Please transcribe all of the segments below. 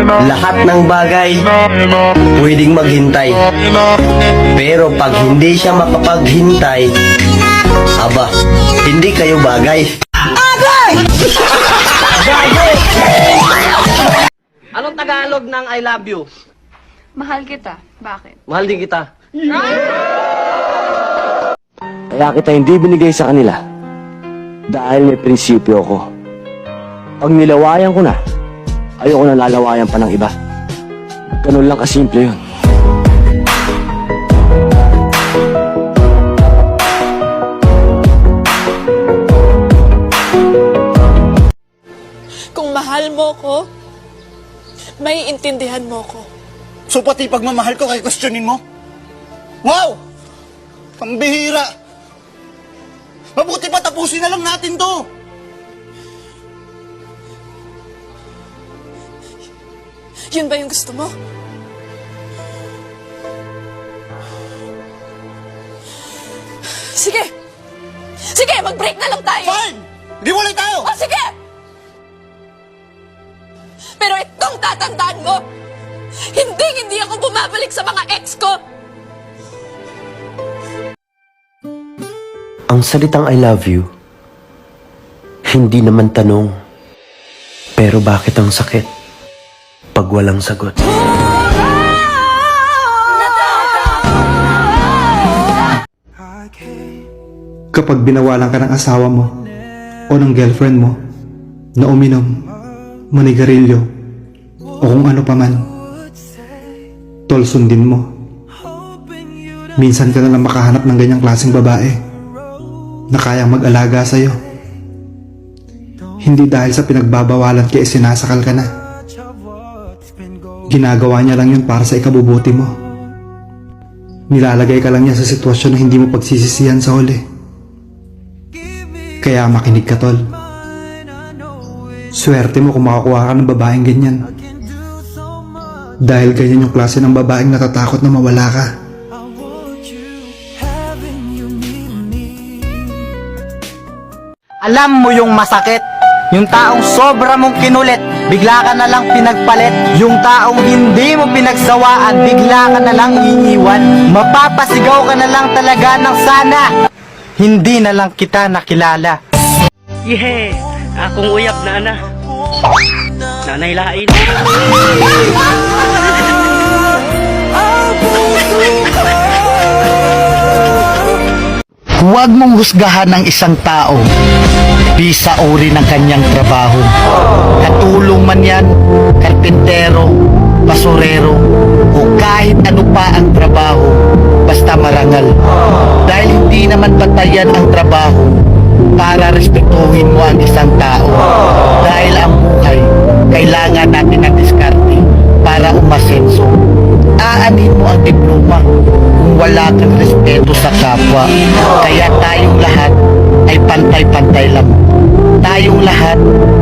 Lahat ng bagay pwedeng maghintay. Pero pag hindi siya makapaghintay, aba, hindi kayo bagay. Anong Tagalog ng I love you? Mahal kita. Bakit? Mahal din kita. Kaya kita hindi binigay sa kanila dahil may prinsipyo ko. Pag nilawayan ko na, ayoko na lalawayan pa ng iba. Ganun lang kasimple yun. Kung mahal mo ko, may intindihan mo ko. So pati pagmamahal ko kay questionin mo? Wow! Pambihira! Mabuti pa tapusin na lang natin to! Yun ba yung gusto mo? Sige! Sige, mag-break na lang tayo! Fine! Hiwalay tayo! O, sige! Pero itong tatandaan mo, hindi ako bumabalik sa mga ex ko! Ang salitang I love you, hindi naman tanong. Pero bakit ang sakit pag walang sagot? Kapag binawalan ka ng asawa mo o ng girlfriend mo na uminom, manigarilyo o kung ano pa man, tol, sundin mo. Minsan ka na lang makahanap ng ganyang klaseng babae na kayang mag-alaga sa'yo. Hindi dahil sa pinagbabawalan kaya sinasakal ka na. Ginagawa niya lang yun para sa ikabubuti mo. Nilalagay ka lang niya sa sitwasyon na hindi mo pagsisisihan sa huli. Kaya makinig ka, tol. Swerte mo kung makakuha ka ng babaeng ganyan. Dahil ganyan yung klase ng babaeng natatakot na mawala ka. Alam mo yung masakit? Yung taong sobra mong kinulit, bigla ka na lang pinagpalit. Yung taong hindi mo pinagsawaan, bigla ka na lang iiwan. Mapapasigaw ka na lang talaga ng sana hindi na lang kita nakilala. Yeah, akong uyab na ana. Nanay lain. Huwag mong husgahan ang isang tao bisa uri ng kanyang trabaho. Katulong man yan, karpintero, basurero, o kahit ano pa ang trabaho, basta marangal. Dahil hindi naman batayan ang trabaho para respetuhin mo ang isang tao. Dahil ang buhay, kailangan natin ng diskarte para umasenso. Aanin mo ang diploma kung wala kang respeto sa kapwa. Kaya tayong lahat ay pantay-pantay lang. Tayong lahat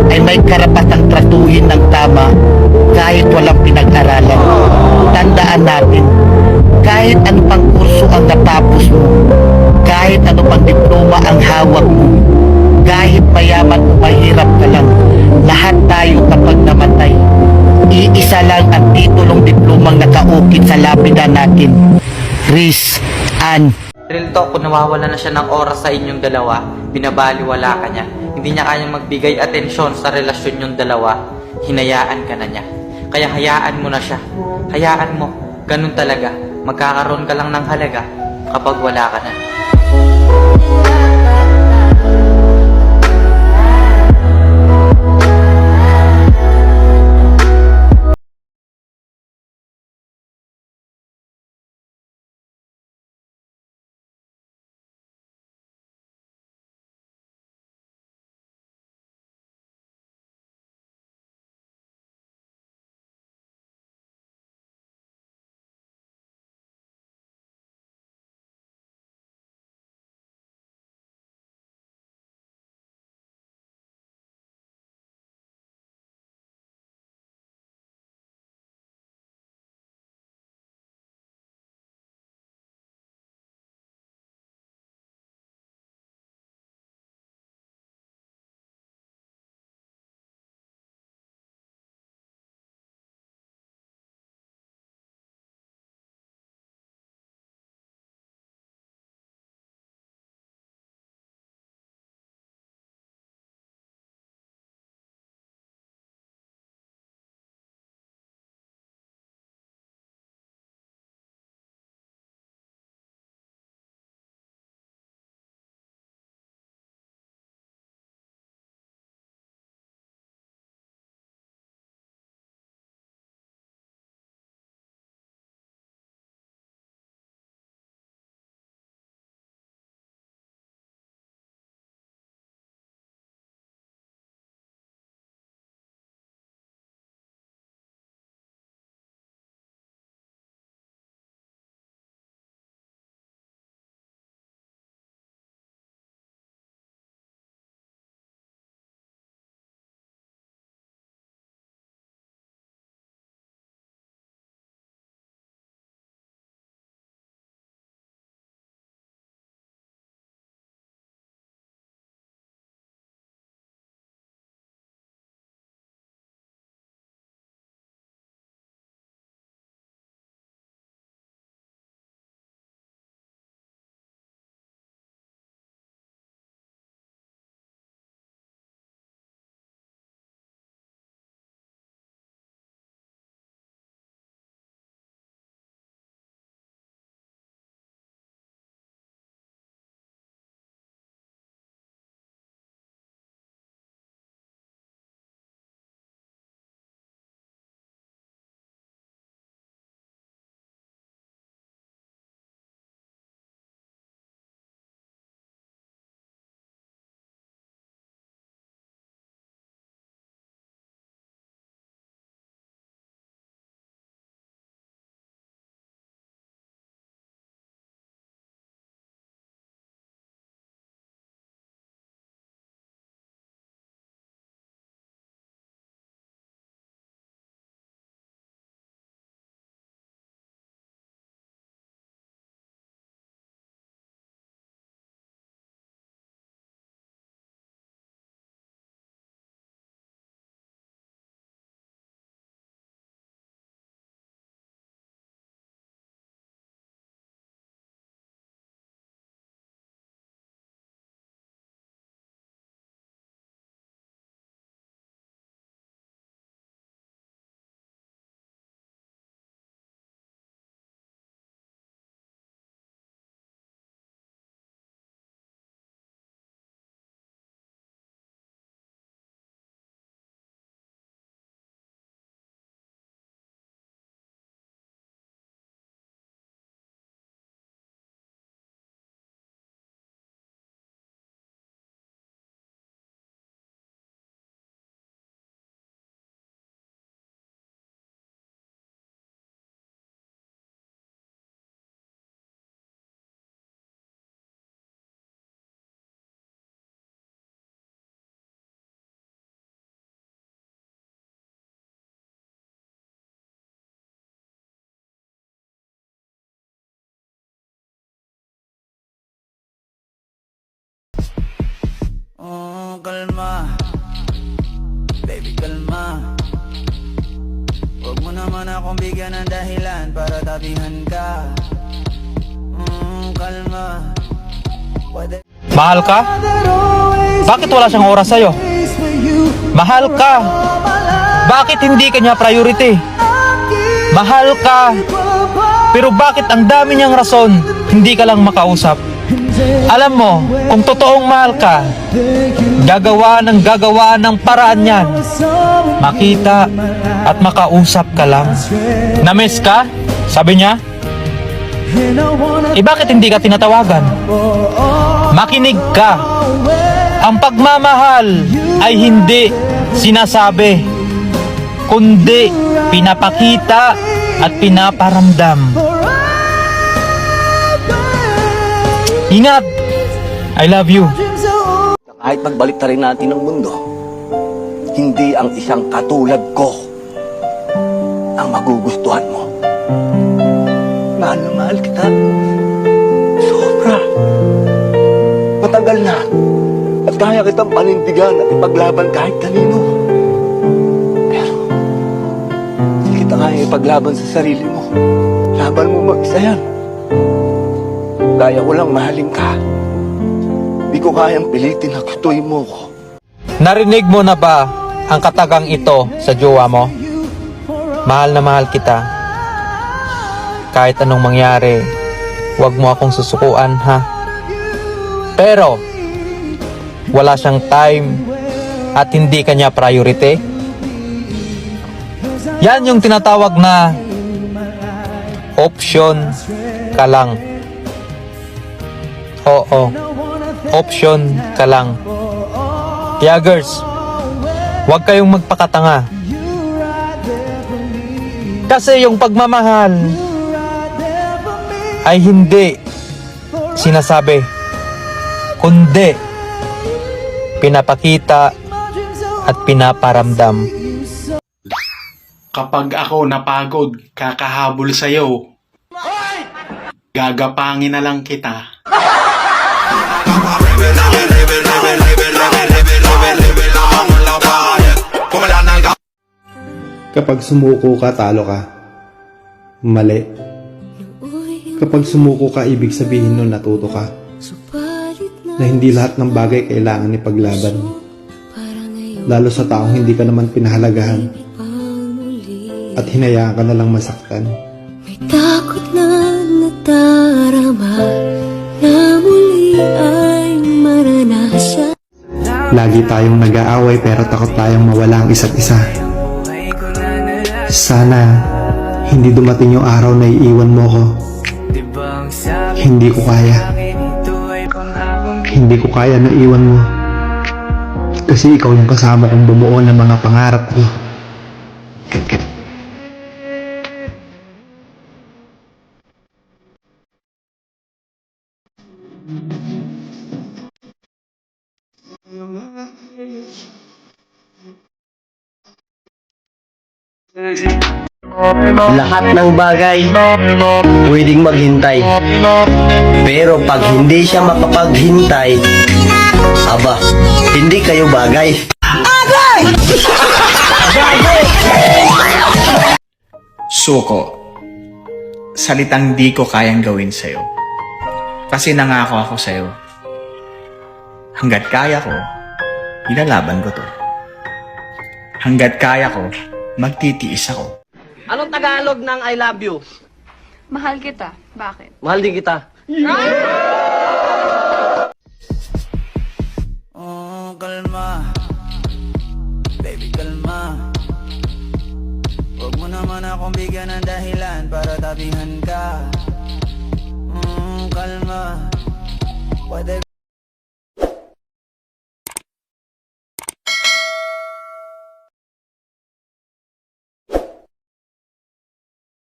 ay may karapatang tratuhin ng tama kahit walang pinag-aralan. Tandaan natin, kahit ano pang kurso ang natapos mo, kahit ano pang diploma ang hawak mo, kahit mayaman o mahirap ka lang, lahat tayo kapag namatay, iisa lang ang titulong diplomang nakaukit sa lapida natin. Riz Ann. Real talk, kung nawawala na siya ng oras sa inyong dalawa, binabaliwala ka niya, hindi niya kayang magbigay atensyon sa relasyon yung dalawa, hinayaan ka na niya. Kaya hayaan mo na siya. Hayaan mo. Ganun talaga. Magkakaroon ka lang ng halaga kapag wala ka na. kalma. Baby, kalma. Huwag mo naman akong bigyan ng dahilan para tabihan ka. Kalma. Mahal ka? Bakit wala siyang oras sa'yo? Mahal ka? Bakit hindi kanya priority? Mahal ka? Pero bakit ang dami niyang rason, hindi ka lang makausap? Alam mo, kung totoong mahal ka, gagawa ng paraan yan. Makita at makausap ka lang. Na-miss ka? Sabi niya? Bakit hindi ka tinatawagan? Makinig ka. Ang pagmamahal ay hindi sinasabi, kundi pinapakita at pinaparamdam. Ingat! I love you. Kahit magbalik na rin natin ang mundo, hindi ang isang katulad ko ang magugustuhan mo. Mahal na mahal kita. Sobra. Matagal na. At kaya kitang panindigan at ipaglaban kahit kanino. Pero, hindi kita kaya ipaglaban sa sarili mo. Laban mo mag-isa yan. Kaya ko lang mahalin ka. Hindi ko kayang pilitin na gustuhin mo ko. Narinig mo na ba ang katagang ito sa jowa mo? Mahal na mahal kita. Kahit anong mangyari, huwag mo akong susukuan, ha? Pero, wala siyang time at hindi kanya priority. Yan yung tinatawag na option ka lang. Oo, option ka lang. Kaya girls, huwag kayong magpakatanga. Kasi yung pagmamahal ay hindi sinasabi, kundi pinapakita at pinaparamdam. Kapag ako napagod, kakahabol sa'yo. Gagapangin na lang kita. Kapag sumuko ka, talo ka. Mali. Kapag sumuko ka, ibig sabihin nun natuto ka. Na hindi lahat ng bagay kailangan ipaglaban. Lalo sa taong hindi ka naman pinahalagahan. At hinayaan ka na lang masaktan. May takot na natarama na muli ay maranasan. Lagi tayong nag-aaway pero takot tayong mawala ang isa't isa. Sana hindi dumating yung araw na iiwan mo ko. Hindi ko kaya. Hindi ko kaya na iwan mo. Kasi ikaw yung kasama kong bumuo ng mga pangarap ko. Lahat ng bagay pwedeng maghintay. Pero pag hindi siya mapapaghintay, aba, hindi kayo bagay. Suko, salitang di ko kayang gawin sa'yo. Kasi nangako ako sa'yo. Hanggat kaya ko, ilalaban ko to. Hanggat kaya ko, magtitiis ako. Anong Tagalog ng I love you? Mahal kita. Bakit? Mahal din kita. Kalma. Baby, kalma. Huwag mo naman akong bigyan ng dahilan para tabihan ka. Kalma. Pwede